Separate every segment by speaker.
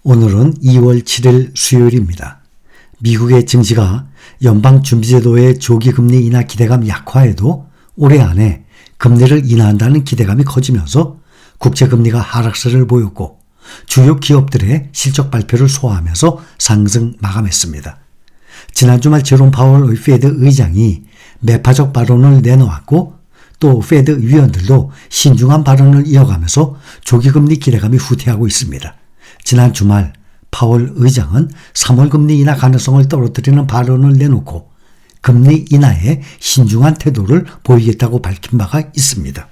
Speaker 1: 오늘은 2월 7일 수요일입니다. 미국의 증시가 연방준비제도의 조기금리 인하 기대감 약화에도 올해 안에 금리를 인하한다는 기대감이 커지면서 국제금리가 하락세를 보였고 주요 기업들의 실적 발표를 소화하면서 상승 마감했습니다. 지난 주말 제롬 파월 페드 의장이 매파적 발언을 내놓았고 또 페드 위원들도 신중한 발언을 이어가면서 조기금리 기대감이 후퇴하고 있습니다. 지난 주말 파월 의장은 3월 금리 인하 가능성을 떨어뜨리는 발언을 내놓고 금리 인하에 신중한 태도를 보이겠다고 밝힌 바가 있습니다.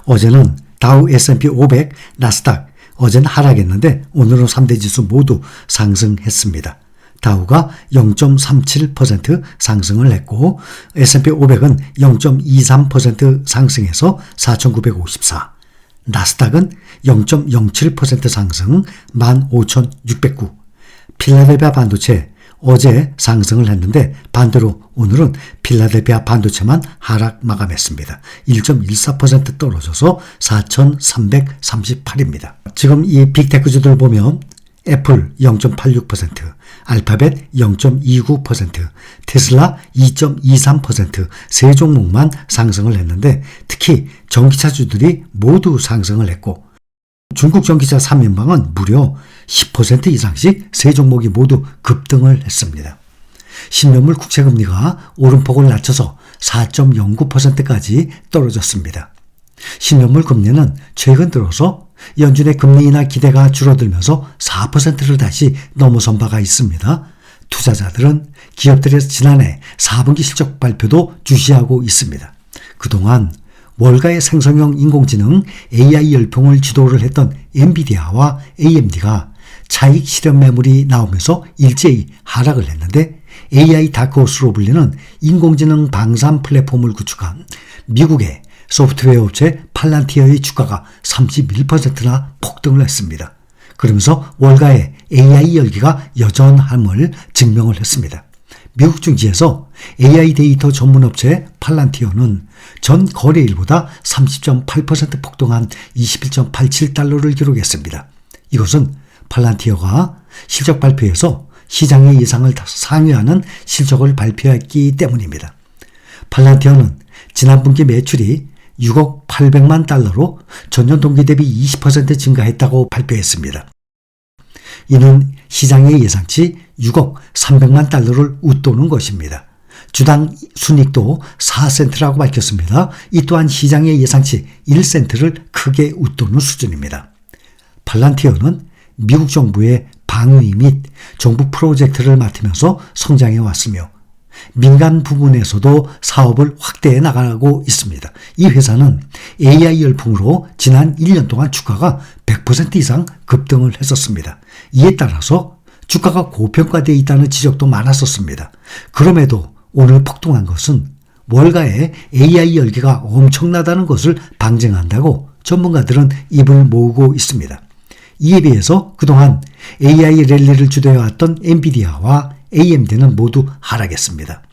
Speaker 1: 어제는 다우 S&P 500, 나스닥 어제는 하락했는데 오늘은 3대 지수 모두 상승했습니다. 다우가 0.37% 상승을 했고 S&P 500은 0.23% 상승해서 4,954, 나스닥은 0.07% 상승 15,609. 필라델피아 반도체 어제 상승을 했는데 반대로 오늘은 필라델피아 반도체만 하락 마감했습니다. 1.14% 떨어져서 4,338입니다. 지금 이 빅테크주들 보면 애플 0.86%, 알파벳 0.29%, 테슬라 2.23% 세 종목만 상승을 했는데 특히 전기차주들이 모두 상승을 했고 중국 전기차 3연방은 무려 10% 이상씩 세 종목이 모두 급등을 했습니다. 신명물 국채금리가 오름폭을 낮춰서 4.09%까지 떨어졌습니다. 신명물 금리는 최근 들어서 연준의 금리 인하 기대가 줄어들면서 4%를 다시 넘어선 바가 있습니다. 투자자들은 기업들의 지난해 4분기 실적 발표도 주시하고 있습니다. 그동안 월가의 생성형 인공지능 AI 열풍을 주도를 했던 엔비디아와 AMD가 차익 실현 매물이 나오면서 일제히 하락을 했는데 AI 다크호스로 불리는 인공지능 방산 플랫폼을 구축한 미국의 소프트웨어 업체 팔란티어의 주가가 31%나 폭등을 했습니다. 그러면서 월가의 AI 열기가 여전함을 증명을 했습니다. 미국 증시에서 AI 데이터 전문 업체 팔란티어는 전 거래일보다 30.8% 폭등한 21.87달러를 기록했습니다. 이것은 팔란티어가 실적 발표에서 시장의 예상을 상회하는 실적을 발표했기 때문입니다. 팔란티어는 지난 분기 매출이 6억 800만 달러로 전년 동기 대비 20% 증가했다고 발표했습니다. 이는 시장의 예상치 6억 300만 달러를 웃도는 것입니다. 주당 순이익도 4센트라고 밝혔습니다. 이 또한 시장의 예상치 1센트를 크게 웃도는 수준입니다. 팔란티어는 미국 정부의 방위 및 정부 프로젝트를 맡으면서 성장해 왔으며 민간 부분에서도 사업을 확대해 나가고 있습니다. 이 회사는 AI 열풍으로 지난 1년 동안 주가가 100% 이상 급등을 했었습니다. 이에 따라서 주가가 고평가되어 있다는 지적도 많았었습니다. 그럼에도 오늘 폭등한 것은 월가의 AI 열기가 엄청나다는 것을 방증한다고 전문가들은 입을 모으고 있습니다. 이에 비해서 그동안 AI 랠리를 주도해왔던 엔비디아와 AMD는 모두 하락했습니다.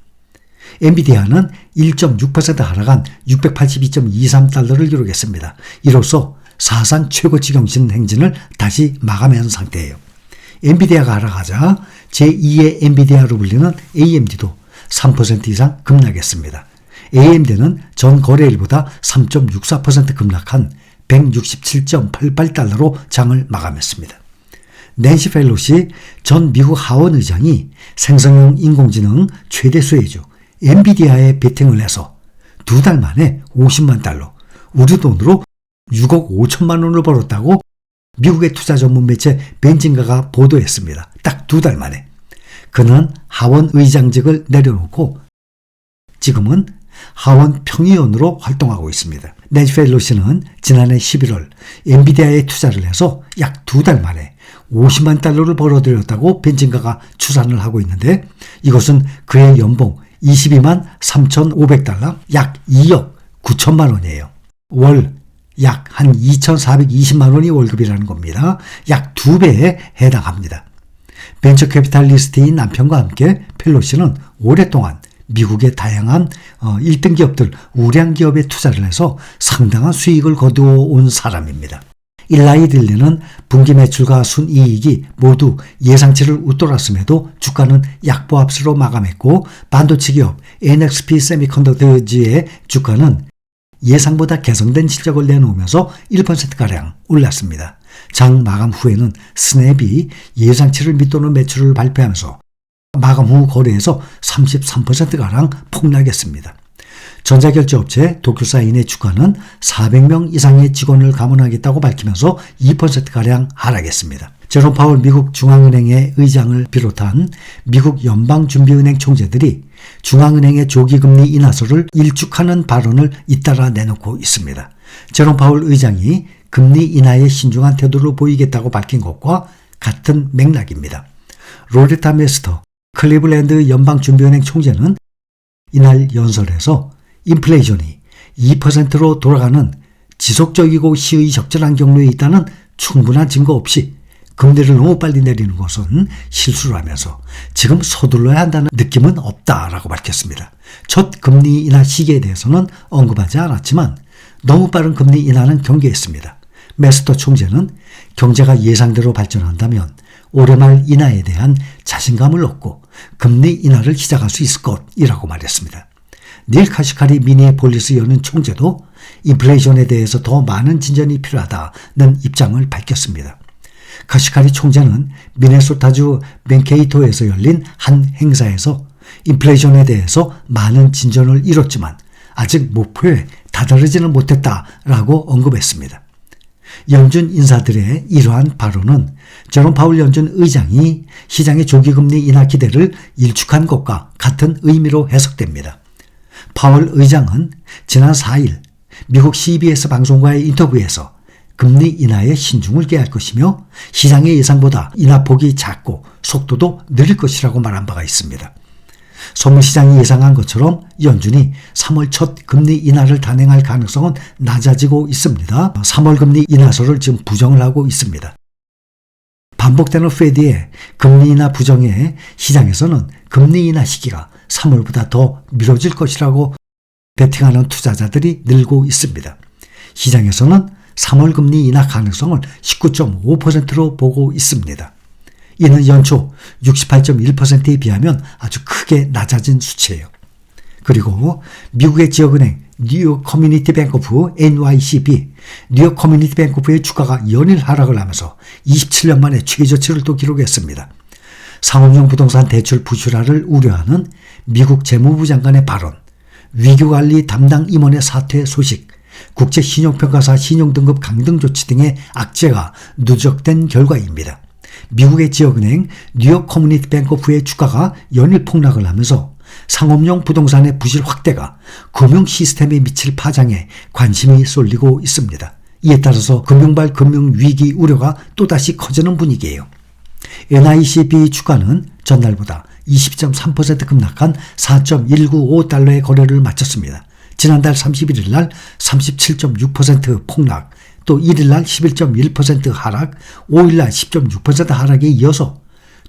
Speaker 1: 엔비디아는 1.6% 하락한 682.23달러를 기록했습니다. 이로써 사상 최고치 경신 행진을 다시 마감한 상태예요. 엔비디아가 하락하자 제2의 엔비디아로 불리는 AMD도 3% 이상 급락했습니다. AMD는 전 거래일보다 3.64% 급락한 167.88달러로 장을 마감했습니다. 낸시 펠로시 전 미국 하원 의장이 생성형 인공지능 최대 수혜주 엔비디아에 베팅을 해서 두 달 만에 50만 달러, 우리 돈으로 6억 5천만 원을 벌었다고 미국의 투자 전문 매체 벤진가가 보도했습니다. 딱 두 달 만에. 그는 하원 의장직을 내려놓고 지금은 하원 평의원으로 활동하고 있습니다. 낸시 펠로시는 지난해 11월 엔비디아에 투자를 해서 약 두 달 만에 50만 달러를 벌어들였다고 벤진가가 추산을 하고 있는데 이것은 그의 연봉 22만 3,500달러 약 2억 9천만 원이에요. 월 약 한 2,420만 원이 월급이라는 겁니다. 약 2배에 해당합니다. 벤처 캐피탈리스트인 남편과 함께 펠로시는 오랫동안 미국의 다양한 1등 기업들, 우량 기업에 투자를 해서 상당한 수익을 거두어 온 사람입니다. 일라이 릴리는 분기 매출과 순이익이 모두 예상치를 웃돌았음에도 주가는 약보합수로 마감했고 반도체 기업 NXP 세미컨덕터즈의 주가는 예상보다 개선된 실적을 내놓으면서 1%가량 올랐습니다. 장 마감 후에는 스냅이 예상치를 밑도는 매출을 발표하면서 마감 후 거래에서 33%가량 폭락했습니다. 전자결제업체 도쿄사인의 주가는 400명 이상의 직원을 감원하겠다고 밝히면서 2%가량 하락했습니다. 제롬 파월 미국 중앙은행의 의장을 비롯한 미국 연방준비은행 총재들이 중앙은행의 조기금리 인하설을 일축하는 발언을 잇따라 내놓고 있습니다. 제롬 파월 의장이 금리 인하에 신중한 태도를 보이겠다고 밝힌 것과 같은 맥락입니다. 로레타 메스터 클리블랜드 연방준비은행 총재는 이날 연설에서 인플레이션이 2%로 돌아가는 지속적이고 시의 적절한 경로에 있다는 충분한 증거 없이 금리를 너무 빨리 내리는 것은 실수라면서 지금 서둘러야 한다는 느낌은 없다라고 밝혔습니다. 첫 금리 인하 시기에 대해서는 언급하지 않았지만 너무 빠른 금리 인하는 경계했습니다. 메스터 총재는 경제가 예상대로 발전한다면 올해 말 인하에 대한 자신감을 얻고 금리 인하를 시작할 수 있을 것이라고 말했습니다. 닐 카시카리 미니애폴리스 연은 총재도 인플레이션에 대해서 더 많은 진전이 필요하다는 입장을 밝혔습니다. 카시카리 총재는 미네소타주 맨케이토에서 열린 한 행사에서 인플레이션에 대해서 많은 진전을 이뤘지만 아직 목표에 다다르지는 못했다라고 언급했습니다. 연준 인사들의 이러한 발언은 제롬 파월 연준 의장이 시장의 조기금리 인하 기대를 일축한 것과 같은 의미로 해석됩니다. 파월 의장은 지난 4일 미국 CBS 방송과의 인터뷰에서 금리 인하에 신중을 기할 것이며 시장의 예상보다 인하폭이 작고 속도도 느릴 것이라고 말한 바가 있습니다. 선물시장이 예상한 것처럼 연준이 3월 첫 금리 인하를 단행할 가능성은 낮아지고 있습니다. 3월 금리 인하설을 지금 부정을 하고 있습니다. 반복되는 페드의 금리 인하 부정에 시장에서는 금리 인하 시기가 3월보다 더 미뤄질 것이라고 베팅하는 투자자들이 늘고 있습니다. 시장에서는 3월 금리 인하 가능성을 19.5%로 보고 있습니다. 이는 연초 68.1%에 비하면 아주 크게 낮아진 수치예요. 그리고 미국의 지역은행 뉴욕 커뮤니티 뱅크오프 NYCB, 뉴욕 커뮤니티 뱅크오프의 주가가 연일 하락을 하면서 27년 만에 최저치를 또 기록했습니다. 상업용 부동산 대출 부실화를 우려하는 미국 재무부 장관의 발언, 위기관리 담당 임원의 사퇴 소식, 국제신용평가사 신용등급 강등 조치 등의 악재가 누적된 결과입니다. 미국의 지역은행 뉴욕 커뮤니티 뱅크오프의 주가가 연일 폭락을 하면서 상업용 부동산의 부실 확대가 금융 시스템에 미칠 파장에 관심이 쏠리고 있습니다. 이에 따라서 금융발 금융위기 우려가 또다시 커지는 분위기예요. NICB 주가는 전날보다 20.3% 급락한 4.195달러의 거래를 마쳤습니다. 지난달 31일 날 37.6% 폭락, 또 1일 날 11.1% 하락, 5일 날 10.6% 하락에 이어서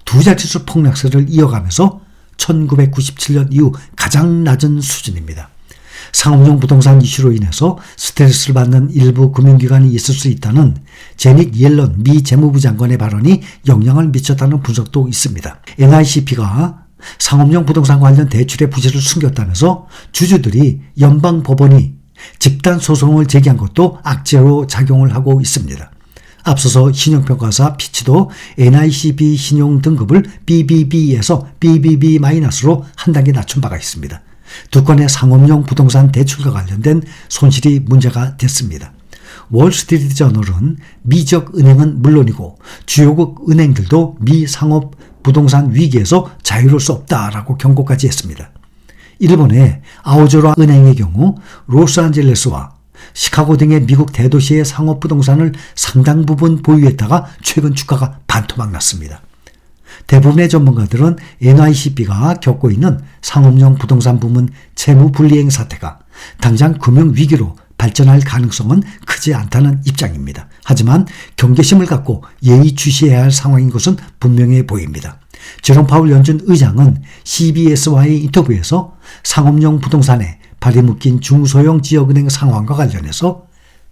Speaker 1: 두 자릿수 폭락세를 이어가면서 1997년 이후 가장 낮은 수준입니다. 상업용 부동산 이슈로 인해서 스트레스를 받는 일부 금융기관이 있을 수 있다는 제닛 옐런 미 재무부 장관의 발언이 영향을 미쳤다는 분석도 있습니다. NICP가 상업용 부동산 관련 대출의 부실을 숨겼다면서 주주들이 연방법원이 집단소송을 제기한 것도 악재로 작용을 하고 있습니다. 앞서서 신용평가사 피치도 NICB 신용등급을 BBB에서 BBB-로 한 단계 낮춘 바가 있습니다. 두 건의 상업용 부동산 대출과 관련된 손실이 문제가 됐습니다. 월스트리트 저널은 미지역 은행은 물론이고 주요국 은행들도 미상업 부동산 위기에서 자유로울 수 없다라고 경고까지 했습니다. 일본의 아오조라 은행의 경우 로스앤젤레스와 시카고 등의 미국 대도시의 상업부동산을 상당 부분 보유했다가 최근 주가가 반토막 났습니다. 대부분의 전문가들은 NICB가 겪고 있는 상업용 부동산 부문 채무 불이행 사태가 당장 금융위기로 발전할 가능성은 크지 않다는 입장입니다. 하지만 경계심을 갖고 예의주시해야 할 상황인 것은 분명해 보입니다. 제롬 파월 연준 의장은 CBS와의 인터뷰에서 상업용 부동산에 발이 묶인 중소형 지역은행 상황과 관련해서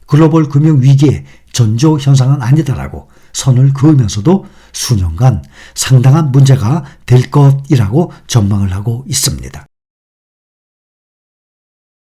Speaker 1: 글로벌 금융 위기의 전조 현상은 아니다라고 선을 그으면서도 수년간 상당한 문제가 될 것이라고 전망을 하고 있습니다.